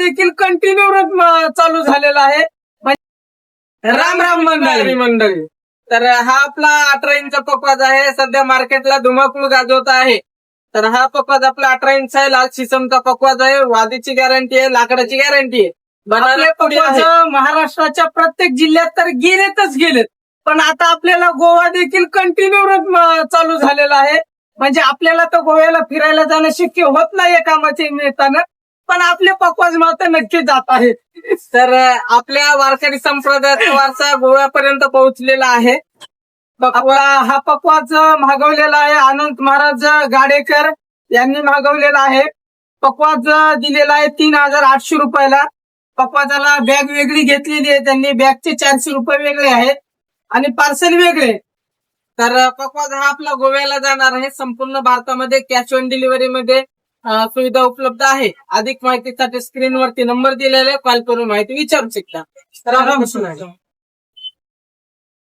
देखील कंटिन्यू चालू झालेला आहे. राम राम मंडळी. तर हा आपला 18 इंच पकवाज आहे. सध्या मार्केटला धुमाकूळ गाजवत आहे. तर हा पकवाज आपला 18 इंच आहे. लाल शिसमचा पकवाज आहे. वादीची गॅरंटी आहे, लाकडाची गॅरंटी आहे. आपले पकवाज महाराष्ट्राच्या प्रत्येक जिल्ह्यात तर गेलेत, पण आता आपल्याला गोवा देखील कंटिन्यू चालू झालेला आहे. म्हणजे आपल्याला तर गोव्याला फिरायला जाणं शक्य होत नाहीये कामाच्या निमित्तानं, पण आपले पकवाज मात्र नक्की जात आहेत. तर आपल्या वारकरी संप्रदायाचा वारसा गोव्यापर्यंत पोहोचलेला आहे. आपला हा पकवाज मागवलेला आहे अनंत महाराज गाडेकर यांनी मागवलेला आहे. पकवाज दिलेला आहे 3,800 रुपयाला. पकवाजाला बॅग वेगळी घेतलेली आहे त्यांनी. बॅगचे 400 रुपये वेगळे आहेत आणि पार्सल वेगळे. तर पकवाज हा आपला गोव्याला जाणार आहे. संपूर्ण भारतामध्ये कॅश ऑन डिलिव्हरी मध्ये सुविधा उपलब्ध आहे. अधिक माहितीसाठी स्क्रीनवरती नंबर दिलेला आहे, कॉल करून माहिती विचारू शकता. तर